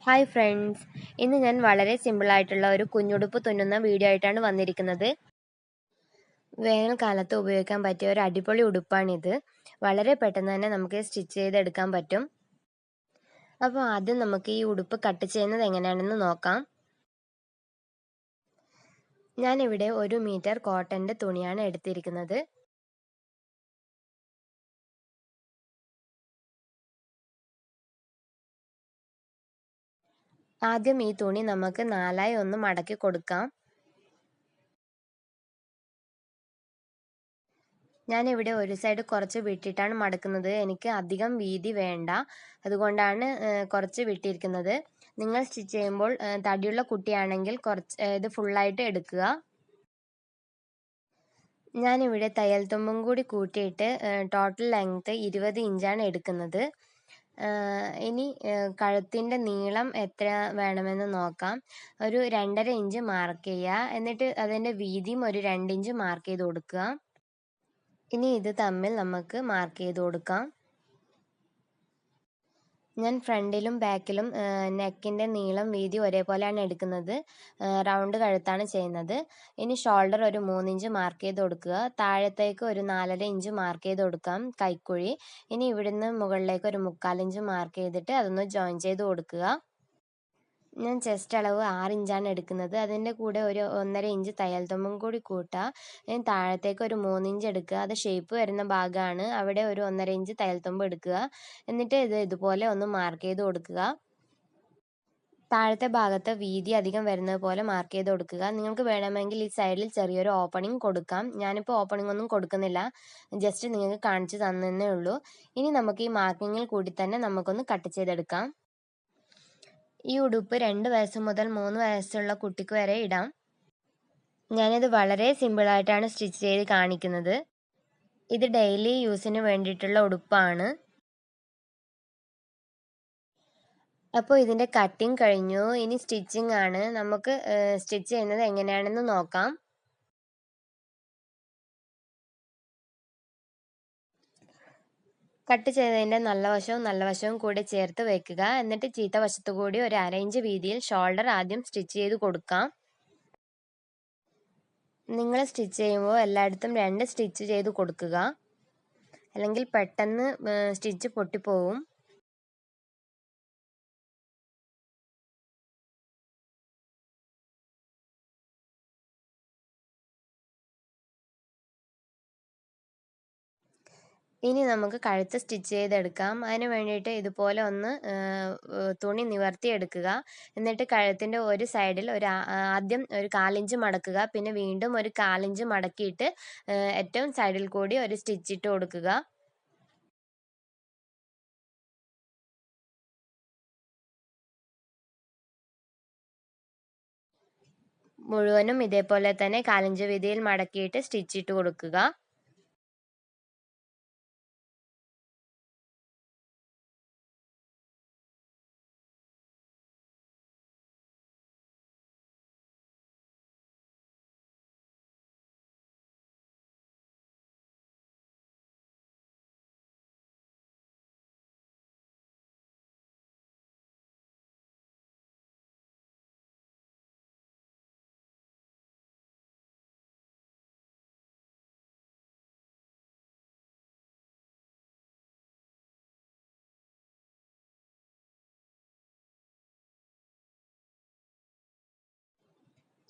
Hi friends, ഇന്ന് ഞാൻ വളരെ സിമ്പിളായിട്ടുള്ള ഒരു കുഞ്ഞുടുപ്പ് തുന്നുന്ന വീഡിയോ ആയിട്ടാണ് വന്നിരിക്കുന്നത്. വേനൽക്കാലത്ത് ഉപയോഗിക്കാൻ പറ്റിയ ഒരു അടിപൊളി ഉടുപ്പാണിത്. വളരെ പെട്ടെന്ന് തന്നെ നമുക്ക് സ്റ്റിച്ച് ചെയ്തെടുക്കാൻ പറ്റും. അപ്പോൾ ആദ്യം നമുക്ക് ഈ ഉടുപ്പ് കട്ട് ചെയ്യുന്നത് എങ്ങനെയാണെന്ന് നോക്കാം. ഞാനിവിടെ 1 മീറ്റർ കോട്ടൻ്റെ തുണിയാണ് എടുത്തിരിക്കുന്നത്. ആദ്യം ഈ തുണി നമുക്ക് 4ആയി ഒന്ന് മടക്കി കൊടുക്കാം. ഞാനിവിടെ ഒരു സൈഡ് കുറച്ച് വിട്ടിട്ടാണ് മടക്കുന്നത്. എനിക്ക് അധികം വീതി വേണ്ട, അതുകൊണ്ടാണ് കുറച്ച് വിട്ടിരിക്കുന്നത്. നിങ്ങൾ സ്റ്റിച്ച് ചെയ്യുമ്പോൾ തടിയുള്ള കുട്ടിയാണെങ്കിൽ ഇത് ഫുള്ളായിട്ട് എടുക്കുക. ഞാനിവിടെ തയ്യൽ തുമ്പും കൂടി കൂട്ടിയിട്ട് ടോട്ടൽ ലെങ്ത്ത് 20 ഇഞ്ചാണ് എടുക്കുന്നത്. ഇനി കഴുത്തിൻ്റെ നീളം എത്ര വേണമെന്ന് നോക്കാം. ഒരു 2.5 ഇഞ്ച് മാർക്ക് ചെയ്യുക. എന്നിട്ട് അതിൻ്റെ വീതിയും ഒരു 2 ഇഞ്ച് മാർക്ക് ചെയ്ത് കൊടുക്കുക. ഇനി ഇത് തമ്മിൽ നമുക്ക് മാർക്ക് ചെയ്ത് കൊടുക്കാം. ഞാൻ ഫ്രണ്ടിലും ബാക്കിലും നെക്കിൻ്റെ നീളം വീതി ഒരേപോലെയാണ് എടുക്കുന്നത്. റൗണ്ട് കഴുത്താണ് ചെയ്യുന്നത്. ഇനി ഷോൾഡർ ഒരു 3 ഇഞ്ച് മാർക്ക് ചെയ്ത് കൊടുക്കുക. താഴത്തേക്ക് ഒരു 4.5 ഇഞ്ച് മാർക്ക് ചെയ്ത് കൊടുക്കാം കൈക്കുഴി. ഇനി ഇവിടുന്ന് മുകളിലേക്ക് ഒരു 3/4 ഇഞ്ച് മാർക്ക് ചെയ്തിട്ട് അതൊന്ന് ജോയിൻ ചെയ്ത് കൊടുക്കുക. ഞാൻ ചെസ്റ്റ് അളവ് 6 ഇഞ്ചാണ് എടുക്കുന്നത്. അതിൻ്റെ കൂടെ ഒരു 1.5 ഇഞ്ച് തയ്യൽ തുമ്പും കൂടി കൂട്ടുക. ഇനി താഴത്തേക്ക് ഒരു 3 ഇഞ്ച് എടുക്കുക. അത് ഷേപ്പ് വരുന്ന ഭാഗമാണ്. അവിടെ ഒരു 1.5 ഇഞ്ച് തയ്യൽ തുമ്പ് എടുക്കുക. എന്നിട്ട് ഇതുപോലെ ഒന്ന് മാർക്ക് ചെയ്ത് കൊടുക്കുക. താഴത്തെ ഭാഗത്ത് വീതി അധികം വരുന്നത് പോലെ മാർക്ക് ചെയ്ത് കൊടുക്കുക. നിങ്ങൾക്ക് വേണമെങ്കിൽ ഈ സൈഡിൽ ചെറിയൊരു ഓപ്പണിംഗ് കൊടുക്കാം. ഞാനിപ്പോൾ ഓപ്പണിംഗ് ഒന്നും കൊടുക്കുന്നില്ല, ജസ്റ്റ് നിങ്ങൾക്ക് കാണിച്ചു തന്നേ ഉള്ളൂ. ഇനി നമുക്ക് ഈ മാർക്കിങ്ങിൽ കൂടി തന്നെ നമുക്കൊന്ന് കട്ട് ചെയ്തെടുക്കാം. ഈ ഉടുപ്പ് 2 വയസ്സ് മുതൽ 3 വയസ്സുള്ള കുട്ടിക്ക് വരെ ഇടാം. ഞാനിത് വളരെ സിമ്പിളായിട്ടാണ് സ്റ്റിച്ച് ചെയ്ത് കാണിക്കുന്നത്. ഇത് ഡെയിലി യൂസിന് വേണ്ടിയിട്ടുള്ള ഉടുപ്പാണ്. അപ്പോൾ ഇതിൻ്റെ കട്ടിങ് കഴിഞ്ഞു. ഇനി സ്റ്റിച്ചിങ് ആണ്. നമുക്ക് സ്റ്റിച്ച് ചെയ്യുന്നത് എങ്ങനെയാണെന്ന് നോക്കാം. കട്ട് ചെയ്തതിൻ്റെ നല്ല വശവും കൂടി ചേർത്ത് വെക്കുക. എന്നിട്ട് ചീത്ത വശത്തു കൂടി ഒരു 1/2 ഇഞ്ച് വീതിയിൽ ഷോൾഡർ ആദ്യം സ്റ്റിച്ച് ചെയ്ത് കൊടുക്കാം. നിങ്ങൾ സ്റ്റിച്ച് ചെയ്യുമ്പോൾ എല്ലായിടത്തും 2 സ്റ്റിച്ച് ചെയ്ത് കൊടുക്കുക, അല്ലെങ്കിൽ പെട്ടെന്ന് സ്റ്റിച്ച് പൊട്ടിപ്പോവും. ഇനി നമുക്ക് കഴുത്ത് സ്റ്റിച്ച് ചെയ്തെടുക്കാം. അതിന് വേണ്ടിയിട്ട് ഇതുപോലെ ഒന്ന് തുണി നിവർത്തിയെടുക്കുക. എന്നിട്ട് കഴുത്തിൻ്റെ ഒരു സൈഡിൽ ആദ്യം ഒരു 1/4 ഇഞ്ച് മടക്കുക. പിന്നെ വീണ്ടും ഒരു 1/4 ഇഞ്ച് മടക്കിയിട്ട് ഏറ്റവും സൈഡിൽ കൂടി ഒരു സ്റ്റിച്ച് ഇട്ട് കൊടുക്കുക. മുഴുവനും ഇതേപോലെ തന്നെ 1/4 ഇഞ്ച് വീതിയിൽ മടക്കിയിട്ട് സ്റ്റിച്ച് ഇട്ട് കൊടുക്കുക.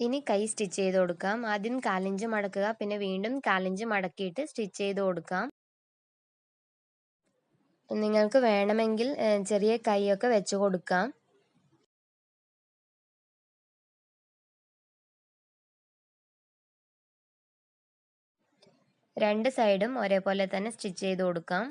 ഇനി കൈ സ്റ്റിച്ച് ചെയ്ത് കൊടുക്കാം. ആദ്യം 1/4 ഇഞ്ച് മടക്കുക, പിന്നെ വീണ്ടും 1/4 ഇഞ്ച് മടക്കിയിട്ട് സ്റ്റിച്ച് ചെയ്ത് കൊടുക്കാം. നിങ്ങൾക്ക് വേണമെങ്കിൽ ചെറിയ കൈയൊക്കെ വെച്ച് കൊടുക്കാം. രണ്ട് സൈഡും ഒരേപോലെ തന്നെ സ്റ്റിച്ച് ചെയ്ത് കൊടുക്കാം.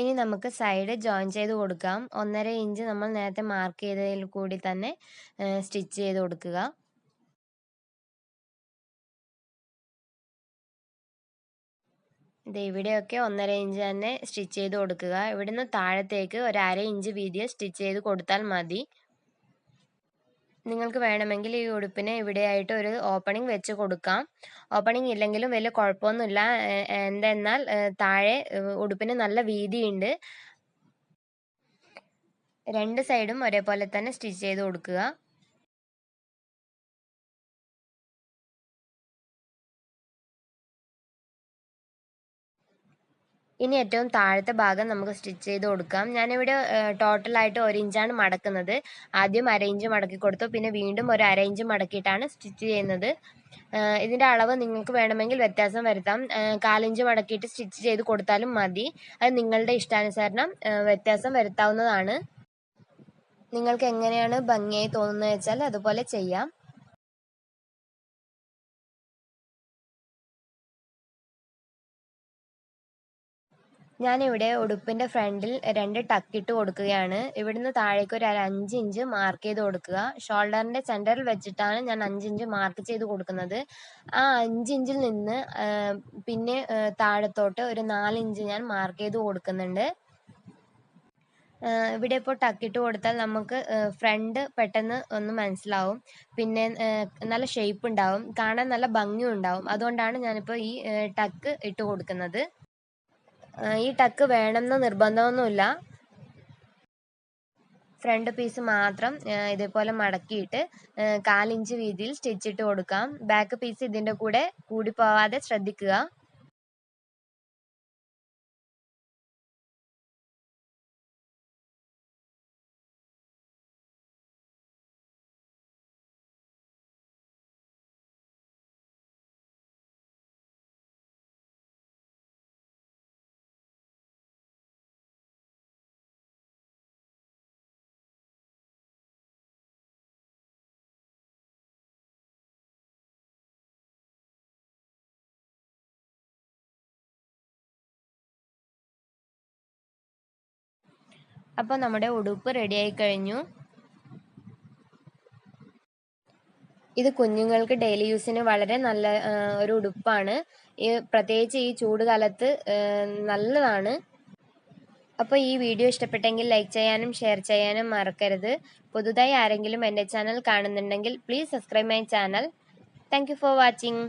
ഇനി നമുക്ക് സൈഡ് ജോയിൻ ചെയ്ത് കൊടുക്കാം. 1.5 ഇഞ്ച് നമ്മൾ നേരത്തെ മാർക്ക് ചെയ്തതിൽ കൂടി തന്നെ സ്റ്റിച്ച് ചെയ്ത് കൊടുക്കുക. ഇത് ഇവിടെയൊക്കെ 1.5 ഇഞ്ച് തന്നെ സ്റ്റിച്ച് ചെയ്ത് കൊടുക്കുക. ഇവിടുന്ന് താഴത്തേക്ക് ഒരു 1/2 ഇഞ്ച് വീതിയിൽ സ്റ്റിച്ച് ചെയ്ത് കൊടുത്താൽ മതി. നിങ്ങൾക്ക് വേണമെങ്കിൽ ഈ ഉടുപ്പിന് ഇവിടെയായിട്ട് ഒരു ഓപ്പണിംഗ് വെച്ച് കൊടുക്കാം. ഓപ്പണിംഗ് ഇല്ലെങ്കിലും വലിയ കുഴപ്പമൊന്നുമില്ല. എന്തെന്നാൽ താഴെ ഉടുപ്പിന് നല്ല വീതിയുണ്ട്. 2 സൈഡും ഒരേപോലെ തന്നെ സ്റ്റിച്ച് ചെയ്ത് കൊടുക്കുക. ഇനി ഏറ്റവും താഴത്തെ ഭാഗം നമുക്ക് സ്റ്റിച്ച് ചെയ്ത് കൊടുക്കാം. ഞാനിവിടെ ടോട്ടലായിട്ട് 1 ഇഞ്ചാണ് മടക്കുന്നത്. ആദ്യം 1/2 ഇഞ്ച് മടക്കി കൊടുത്തു, പിന്നെ വീണ്ടും ഒരു 1/2 ഇഞ്ച് മടക്കിയിട്ടാണ് സ്റ്റിച്ച് ചെയ്യുന്നത്. ഇതിൻ്റെ അളവ് നിങ്ങൾക്ക് വേണമെങ്കിൽ വ്യത്യാസം വരുത്താം. 1/4 ഇഞ്ച് മടക്കിയിട്ട് സ്റ്റിച്ച് ചെയ്ത് കൊടുത്താലും മതി. അത് നിങ്ങളുടെ ഇഷ്ടാനുസരണം വ്യത്യാസം വരുത്താവുന്നതാണ്. നിങ്ങൾക്ക് എങ്ങനെയാണ് ഭംഗിയായി തോന്നുന്നത് വെച്ചാൽ അതുപോലെ ചെയ്യാം. ഞാനിവിടെ ഉടുപ്പിൻ്റെ ഫ്രണ്ടിൽ 2 ടക്കിട്ട് കൊടുക്കുകയാണ്. ഇവിടുന്ന് താഴേക്ക് ഒരു 5 ഇഞ്ച് മാർക്ക് ചെയ്ത് കൊടുക്കുക. ഷോൾഡറിൻ്റെ സെൻറ്ററിൽ വെച്ചിട്ടാണ് ഞാൻ 5 ഇഞ്ച് മാർക്ക് ചെയ്ത് കൊടുക്കുന്നത്. ആ 5 ഇഞ്ചിൽ നിന്ന് പിന്നെ താഴത്തോട്ട് ഒരു 4 ഇഞ്ച് ഞാൻ മാർക്ക് ചെയ്ത് കൊടുക്കുന്നുണ്ട്. ഇവിടെ ഇപ്പോൾ ടക്കിട്ട് കൊടുത്താൽ നമുക്ക് ഫ്രണ്ട് പെട്ടെന്ന് ഒന്ന് മനസ്സിലാവും. പിന്നെ നല്ല ഷേപ്പ് ഉണ്ടാവും, കാണാൻ നല്ല ഭംഗിയും ഉണ്ടാവും. അതുകൊണ്ടാണ് ഞാനിപ്പോൾ ഈ ടക്ക് ഇട്ട് കൊടുക്കുന്നത്. ഈ ടക്ക് വേണമെന്ന് നിർബന്ധമൊന്നുമില്ല. ഫ്രണ്ട് പീസ് മാത്രം ഇതേപോലെ മടക്കിയിട്ട് 1/4 ഇഞ്ച് വീതിയിൽ സ്റ്റിച്ചിട്ട് കൊടുക്കാം. ബാക്ക് പീസ് ഇതിൻ്റെ കൂടെ കൂടിപ്പോവാതെ ശ്രദ്ധിക്കുക. അപ്പോൾ നമ്മുടെ ഉടുപ്പ് റെഡിയായി കഴിഞ്ഞു. ഇത് കുഞ്ഞുങ്ങൾക്ക് ഡെയിലി യൂസിന് വളരെ നല്ല ഒരു ഉടുപ്പാണ്. പ്രത്യേകിച്ച് ഈ ചൂട് കാലത്ത് നല്ലതാണ്. അപ്പോൾ ഈ വീഡിയോ ഇഷ്ടപ്പെട്ടെങ്കിൽ ലൈക്ക് ചെയ്യാനും ഷെയർ ചെയ്യാനും മറക്കരുത്. പുതുതായി ആരെങ്കിലും എൻ്റെ ചാനൽ കാണുന്നുണ്ടെങ്കിൽ please subscribe my channel. Thank you for watching.